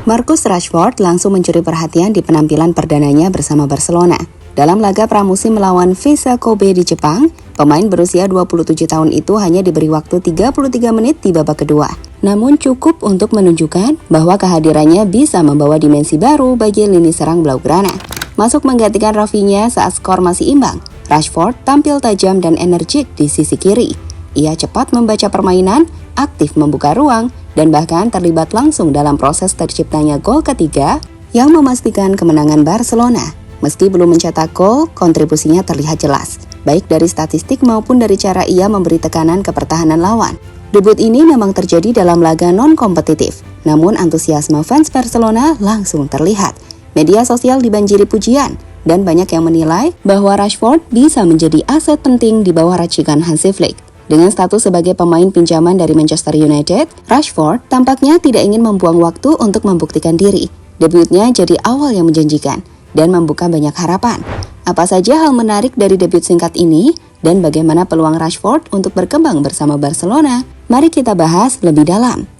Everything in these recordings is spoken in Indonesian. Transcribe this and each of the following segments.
Marcus Rashford langsung mencuri perhatian di penampilan perdananya bersama Barcelona. Dalam laga pramusim melawan Vissel Kobe di Jepang, pemain berusia 27 tahun itu hanya diberi waktu 33 menit di babak kedua. Namun cukup untuk menunjukkan bahwa kehadirannya bisa membawa dimensi baru bagi lini serang Blaugrana. Masuk menggantikan Rafinha saat skor masih imbang, Rashford tampil tajam dan energik di sisi kiri. Ia cepat membaca permainan, aktif membuka ruang, dan bahkan terlibat langsung dalam proses terciptanya gol ketiga yang memastikan kemenangan Barcelona. Meski belum mencetak gol, kontribusinya terlihat jelas, baik dari statistik maupun dari cara ia memberi tekanan ke pertahanan lawan. Debut ini memang terjadi dalam laga non-kompetitif, namun antusiasme fans Barcelona langsung terlihat. Media sosial dibanjiri pujian, dan banyak yang menilai bahwa Rashford bisa menjadi aset penting di bawah racikan Hansi Flick. Dengan status sebagai pemain pinjaman dari Manchester United, Rashford tampaknya tidak ingin membuang waktu untuk membuktikan diri. Debutnya jadi awal yang menjanjikan dan membuka banyak harapan. Apa saja hal menarik dari debut singkat ini dan bagaimana peluang Rashford untuk berkembang bersama Barcelona? Mari kita bahas lebih dalam.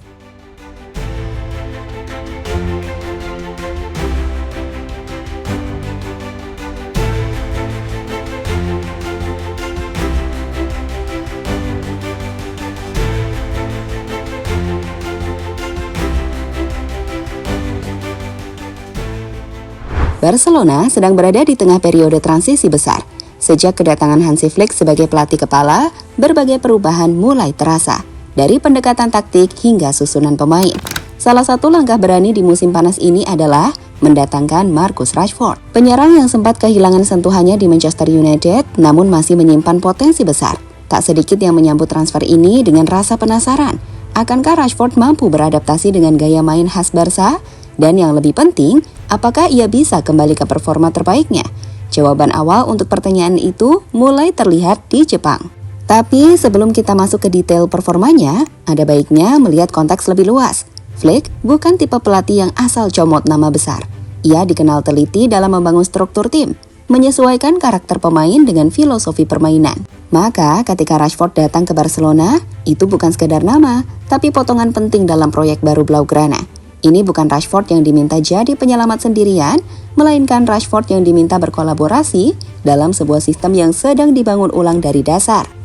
Barcelona sedang berada di tengah periode transisi besar. Sejak kedatangan Hansi Flick sebagai pelatih kepala, berbagai perubahan mulai terasa, dari pendekatan taktik hingga susunan pemain. Salah satu langkah berani di musim panas ini adalah mendatangkan Marcus Rashford. Penyerang yang sempat kehilangan sentuhannya di Manchester United, namun masih menyimpan potensi besar. Tak sedikit yang menyambut transfer ini dengan rasa penasaran. Akankah Rashford mampu beradaptasi dengan gaya main khas Barca? Dan yang lebih penting, apakah ia bisa kembali ke performa terbaiknya? Jawaban awal untuk pertanyaan itu mulai terlihat di Jepang. Tapi sebelum kita masuk ke detail performanya, ada baiknya melihat konteks lebih luas. Flick bukan tipe pelatih yang asal comot nama besar. Ia dikenal teliti dalam membangun struktur tim, menyesuaikan karakter pemain dengan filosofi permainan. Maka ketika Rashford datang ke Barcelona, itu bukan sekedar nama, tapi potongan penting dalam proyek baru Blaugrana. Ini bukan Rashford yang diminta jadi penyelamat sendirian, melainkan Rashford yang diminta berkolaborasi dalam sebuah sistem yang sedang dibangun ulang dari dasar.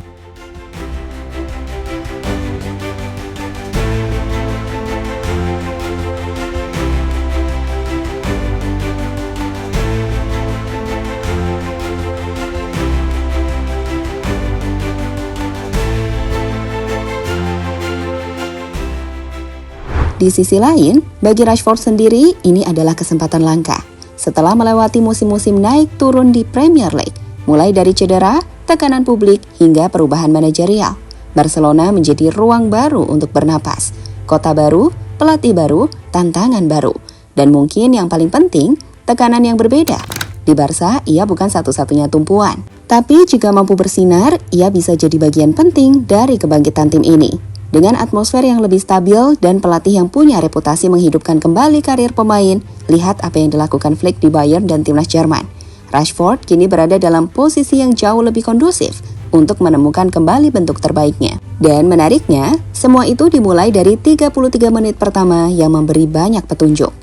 Di sisi lain, bagi Rashford sendiri, ini adalah kesempatan langka. Setelah melewati musim-musim naik turun di Premier League, mulai dari cedera, tekanan publik, hingga perubahan manajerial, Barcelona menjadi ruang baru untuk bernapas. Kota baru, pelatih baru, tantangan baru, dan mungkin yang paling penting, tekanan yang berbeda. Di Barca, ia bukan satu-satunya tumpuan. Tapi jika mampu bersinar, ia bisa jadi bagian penting dari kebangkitan tim ini. Dengan atmosfer yang lebih stabil dan pelatih yang punya reputasi menghidupkan kembali karir pemain, lihat apa yang dilakukan Flick di Bayern dan timnas Jerman. Rashford kini berada dalam posisi yang jauh lebih kondusif untuk menemukan kembali bentuk terbaiknya. Dan menariknya, semua itu dimulai dari 33 menit pertama yang memberi banyak petunjuk.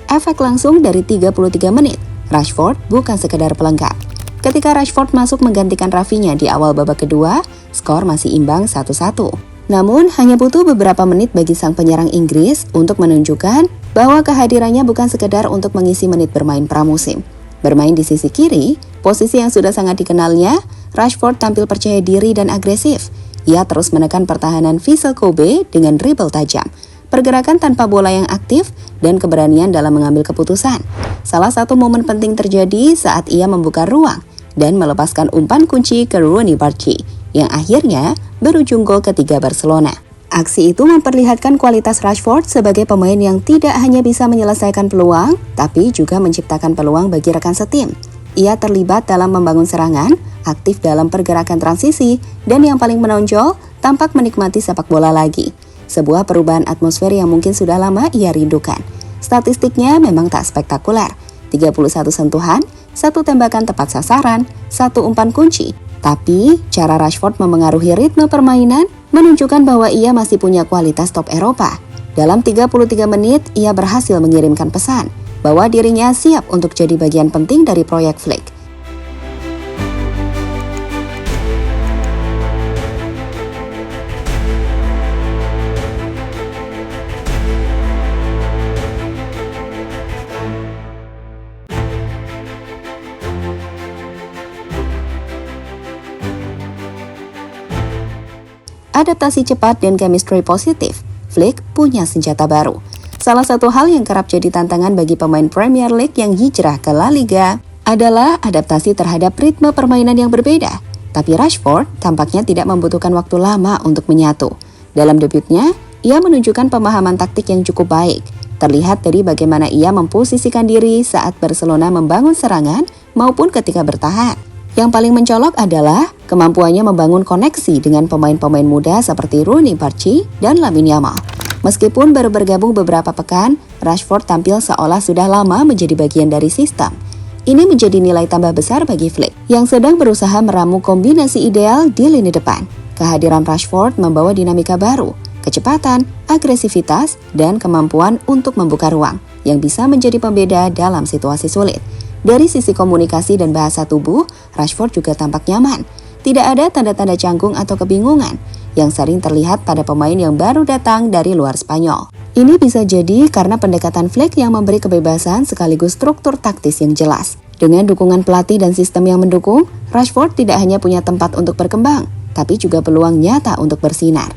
Efek langsung dari 33 menit, Rashford bukan sekedar pelengkap. Ketika Rashford masuk menggantikan Rafinha di awal babak kedua, skor masih imbang 1-1. Namun, hanya butuh beberapa menit bagi sang penyerang Inggris untuk menunjukkan bahwa kehadirannya bukan sekedar untuk mengisi menit bermain pramusim. Bermain di sisi kiri, posisi yang sudah sangat dikenalnya, Rashford tampil percaya diri dan agresif. Ia terus menekan pertahanan Vissel Kobe dengan dribble tajam, pergerakan tanpa bola yang aktif, dan keberanian dalam mengambil keputusan. Salah satu momen penting terjadi saat ia membuka ruang dan melepaskan umpan kunci ke Rooney Barchi, yang akhirnya berujung gol ketiga Barcelona. Aksi itu memperlihatkan kualitas Rashford sebagai pemain yang tidak hanya bisa menyelesaikan peluang, tapi juga menciptakan peluang bagi rekan setim. Ia terlibat dalam membangun serangan, aktif dalam pergerakan transisi, dan yang paling menonjol, tampak menikmati sepak bola lagi. Sebuah perubahan atmosfer yang mungkin sudah lama ia rindukan. Statistiknya memang tak spektakuler. 31 sentuhan, 1 tembakan tepat sasaran, 1 umpan kunci. Tapi, cara Rashford memengaruhi ritme permainan menunjukkan bahwa ia masih punya kualitas top Eropa. Dalam 33 menit, ia berhasil mengirimkan pesan bahwa dirinya siap untuk jadi bagian penting dari proyek Flick. Adaptasi cepat dan chemistry positif, Flick punya senjata baru. Salah satu hal yang kerap jadi tantangan bagi pemain Premier League yang hijrah ke La Liga adalah adaptasi terhadap ritme permainan yang berbeda. Tapi Rashford tampaknya tidak membutuhkan waktu lama untuk menyatu. Dalam debutnya, ia menunjukkan pemahaman taktik yang cukup baik. Terlihat dari bagaimana ia memposisikan diri saat Barcelona membangun serangan maupun ketika bertahan. Yang paling mencolok adalah kemampuannya membangun koneksi dengan pemain-pemain muda seperti Rooney Barchi dan Lamine Yamal. Meskipun baru bergabung beberapa pekan, Rashford tampil seolah sudah lama menjadi bagian dari sistem. Ini menjadi nilai tambah besar bagi Flick, yang sedang berusaha meramu kombinasi ideal di lini depan. Kehadiran Rashford membawa dinamika baru, kecepatan, agresivitas, dan kemampuan untuk membuka ruang, yang bisa menjadi pembeda dalam situasi sulit. Dari sisi komunikasi dan bahasa tubuh, Rashford juga tampak nyaman. Tidak ada tanda-tanda canggung atau kebingungan yang sering terlihat pada pemain yang baru datang dari luar Spanyol. Ini bisa jadi karena pendekatan Flick yang memberi kebebasan sekaligus struktur taktis yang jelas. Dengan dukungan pelatih dan sistem yang mendukung, Rashford tidak hanya punya tempat untuk berkembang, tapi juga peluang nyata untuk bersinar.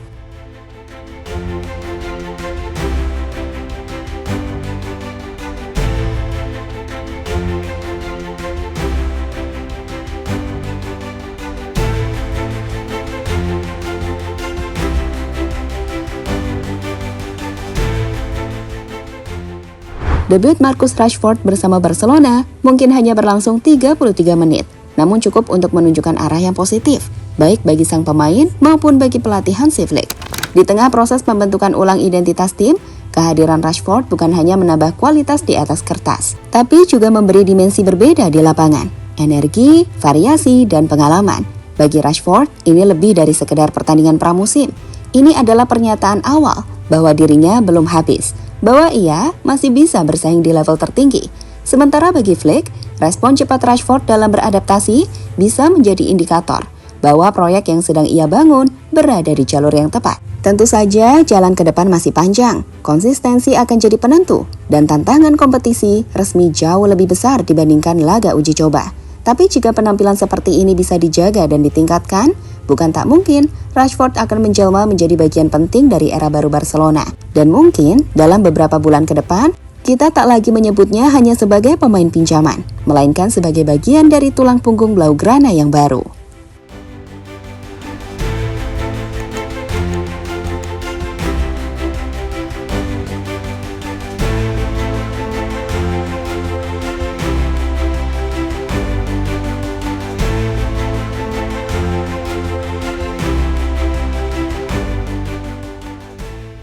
Debut Marcus Rashford bersama Barcelona mungkin hanya berlangsung 33 menit, namun cukup untuk menunjukkan arah yang positif, baik bagi sang pemain maupun bagi pelatih Hansi Flick. Di tengah proses pembentukan ulang identitas tim, kehadiran Rashford bukan hanya menambah kualitas di atas kertas, tapi juga memberi dimensi berbeda di lapangan, energi, variasi, dan pengalaman. Bagi Rashford, ini lebih dari sekedar pertandingan pramusim. Ini adalah pernyataan awal bahwa dirinya belum habis, bahwa ia masih bisa bersaing di level tertinggi. Sementara bagi Flick, respon cepat Rashford dalam beradaptasi bisa menjadi indikator bahwa proyek yang sedang ia bangun berada di jalur yang tepat. Tentu saja jalan ke depan masih panjang, konsistensi akan jadi penentu, dan tantangan kompetisi resmi jauh lebih besar dibandingkan laga uji coba. Tapi jika penampilan seperti ini bisa dijaga dan ditingkatkan, bukan tak mungkin Rashford akan menjelma menjadi bagian penting dari era baru Barcelona. Dan mungkin dalam beberapa bulan ke depan, kita tak lagi menyebutnya hanya sebagai pemain pinjaman, melainkan sebagai bagian dari tulang punggung Blaugrana yang baru.